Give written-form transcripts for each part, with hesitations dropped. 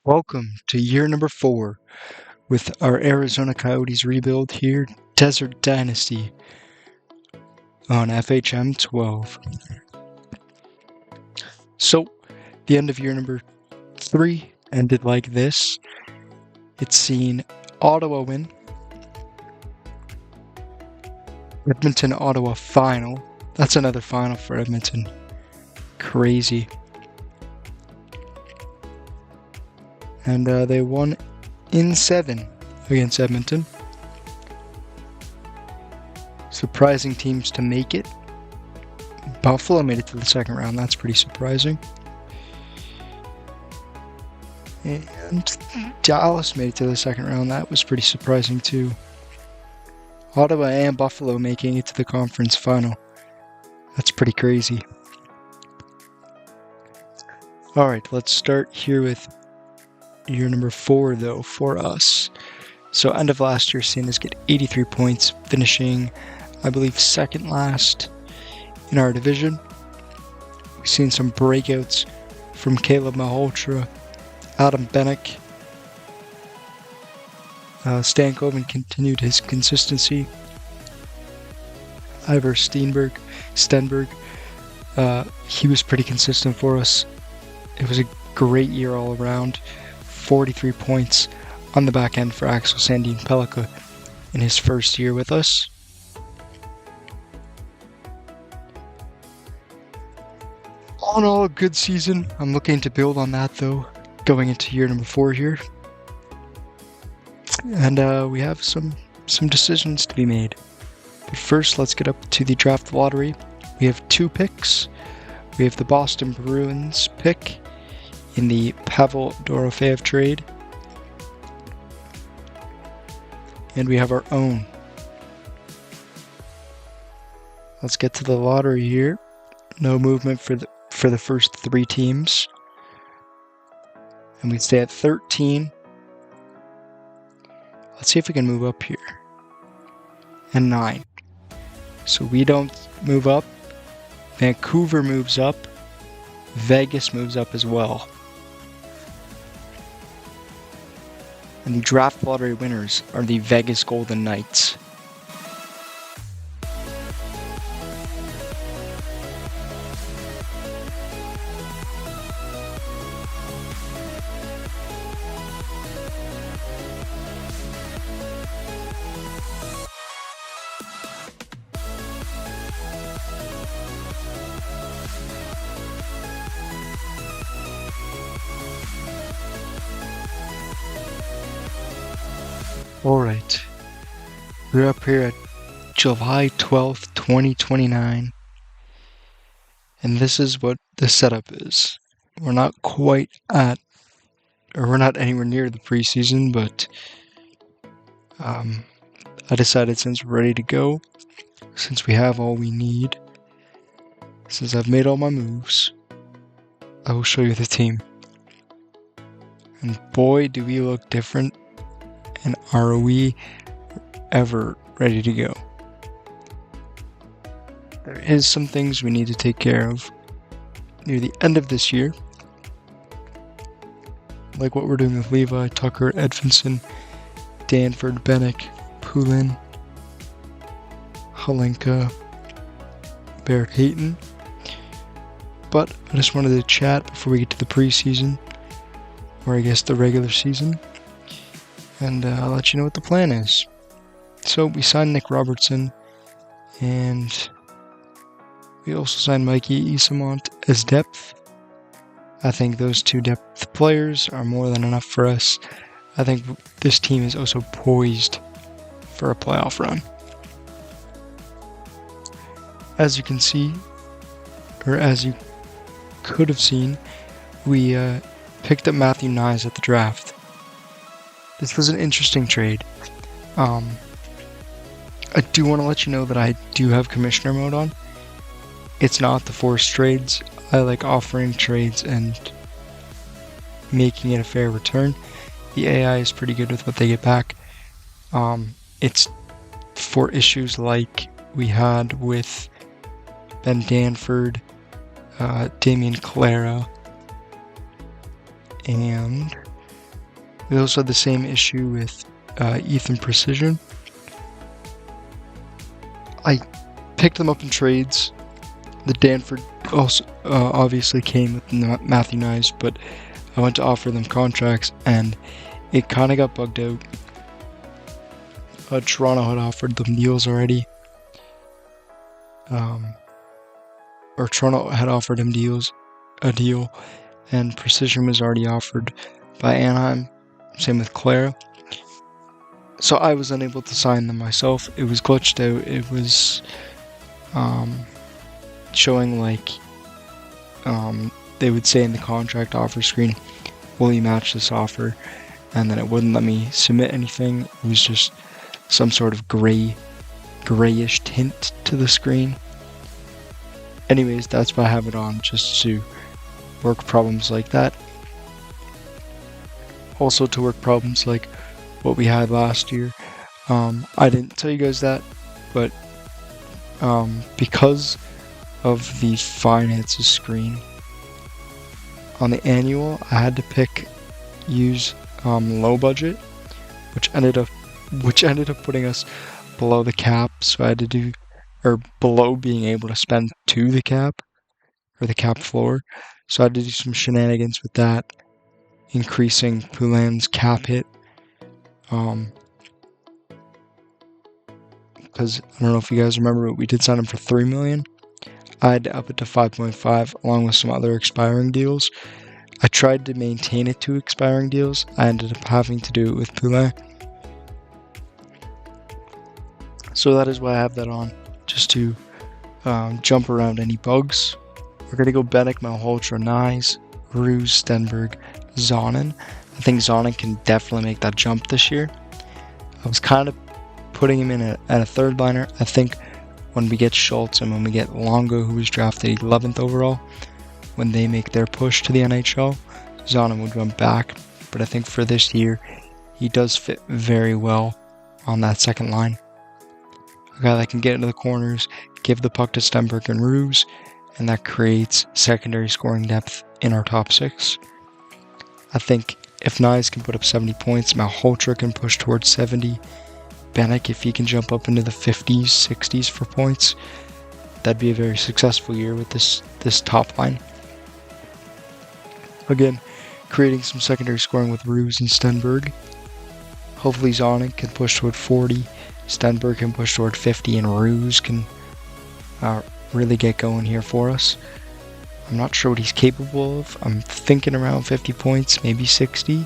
Welcome to year number 4 with our Arizona Coyotes rebuild here, Desert Dynasty on FHM12. So, the end of year number 3 ended like this. It's seen Ottawa win, Edmonton-Ottawa final. That's another final for Edmonton. Crazy. And they won in 7 against Edmonton. Surprising teams to make it. Buffalo made it to the second round. That's pretty surprising. And Dallas made it to the second round. That was pretty surprising too. Ottawa and Buffalo making it to the conference final. That's pretty crazy. Alright, let's start here with year number 4 though for us. So end of last year seeing us get 83 points, finishing I believe second last in our division. We've seen some breakouts from Caleb Malhotra, Adam Bennick. Stankoven continued his consistency. Ivor Stenberg, he was pretty consistent for us. It was a great year all around. 43 points on the back end for Axel Sandin Pellikka in his first year with us. All in all, a good season. I'm looking to build on that though, going into year number 4 here. And we have some decisions to be made. But first, let's get up to the draft lottery. We have 2 picks. We have the Boston Bruins pick in the Pavel Dorofeyev trade. And we have our own. Let's get to the lottery here. No movement for the first 3 teams. And we stay at 13. Let's see if we can move up here. And 9. So we don't move up. Vancouver moves up. Vegas moves up as well. And the draft lottery winners are the Vegas Golden Knights. Alright, we're up here at July 12th, 2029, and this is what the setup is. We're not quite at, or we're not anywhere near the preseason, but I decided since we're ready to go, since we have all we need, since I've made all my moves, I will show you the team. And boy, do we look different. And are we ever ready to go? There is some things we need to take care of near the end of this year, like what we're doing with Levi, Tucker, Edvinson, Danford, Bennick, Poulin, Halenka, Barrett Hayton. But I just wanted to chat before we get to the preseason, or I guess the regular season, and I'll let you know what the plan is. So we signed Nick Robertson, and we also signed Mikey Isamont as depth. I think those 2 depth players are more than enough for us. I think this team is also poised for a playoff run. As you can see, or as you could have seen, we picked up Mathew Knies at the draft. This was an interesting trade. I do want to let you know that I do have commissioner mode on. It's not the forced trades. I like offering trades and making it a fair return. The AI is pretty good with what they get back. It's for issues like we had with Ben Danford, Damian Clara, and We also had the same issue with Ethan Precision. I picked them up in trades. The Danford also obviously came with Mathew Knies, but I went to offer them contracts, and it kind of got bugged out. Toronto had offered them deals already. Or Toronto had offered him a deal, and Precision was already offered by Anaheim. Same with Claire. So I was unable to sign them myself. It was glitched out. It was showing like they would say in the contract offer screen, will you match this offer? And then it wouldn't let me submit anything. It was just some sort of grayish tint to the screen. Anyways, that's why I have it on, just to work problems like that. Also to work problems like what we had last year. I didn't tell you guys that, but because of the finances screen on the annual, I had to use low budget, which ended up putting us below the cap. So I had to do, or below being able to spend to the cap, or the cap floor. So I had to do some shenanigans with that, increasing Poulin's cap hit. Because I don't know if you guys remember, but we did sign him for $3 million. I had to up it to 5.5 along with some other expiring deals. I tried to maintain it to expiring deals. I ended up having to do it with Poulin. So that is why I have that on, just to jump around any bugs. We're going to go Benek, Malhotra, Knies, Ruse, Stenberg, Zonin. I think Zonin can definitely make that jump this year. I was kind of putting him in at a third liner. I think when we get Schultz and when we get Longo, who was drafted 11th overall, when they make their push to the NHL, Zonin would run back. But I think for this year, he does fit very well on that second line. A guy that can get into the corners, give the puck to Stenberg and Ruse, and that creates secondary scoring depth in our top six. I think if Knies can put up 70 points, Malhotra can push towards 70. Benek, if he can jump up into the 50s, 60s for points, that'd be a very successful year with this top line. Again, creating some secondary scoring with Ruse and Stenberg. Hopefully Zonin can push toward 40, Stenberg can push toward 50, and Ruse can really get going here for us. I'm not sure what he's capable of. I'm thinking around 50 points, maybe 60.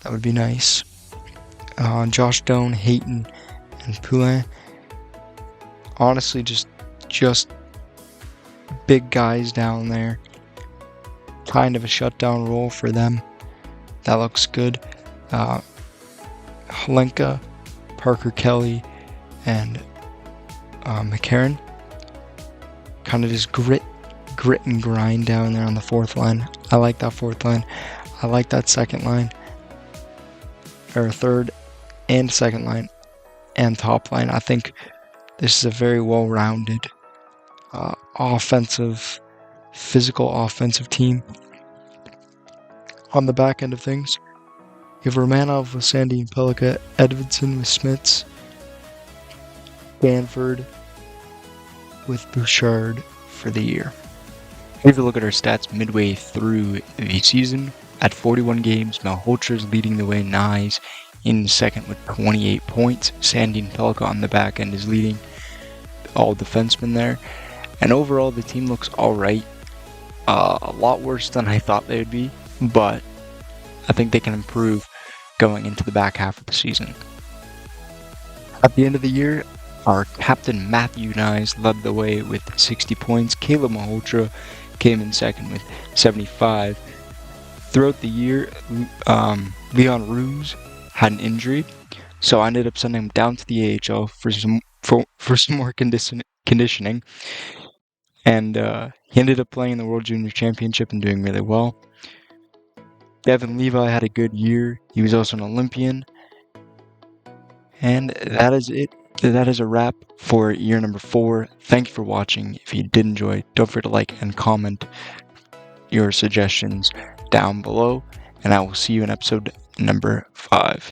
That would be nice. Josh Doan, Hayton, and Poulin. Honestly, just big guys down there. Kind of a shutdown role for them. That looks good. Hlinka, Parker Kelly, and McCarron. Kind of just grit and grind down there on the fourth line. I like that fourth line. I like that second line. Or third and second line and top line. I think this is a very well-rounded physical offensive team. On the back end of things, you have Romanov with Sandy and Pellica, Edvidson with Smits, Danford with Bouchard for the year. Here's a look at our stats midway through the season. At 41 games, Malhotra's leading the way, Knies in second with 28 points. Sandy and Pellica on the back end is leading all defensemen there. And overall, the team looks alright. A lot worse than I thought they would be, but I think they can improve going into the back half of the season. At the end of the year, our captain Mathew Knies led the way with 60 points. Caleb Malhotra came in second with 75. Throughout the year, Leon Ruse had an injury, so I ended up sending him down to the AHL for some more conditioning. And he ended up playing in the World Junior Championship and doing really well. Devin Levi had a good year. He was also an Olympian. And that is it. That is a wrap for year number 4. Thank you for watching. If you did enjoy, don't forget to like and comment your suggestions down below. and I will see you in episode number 5.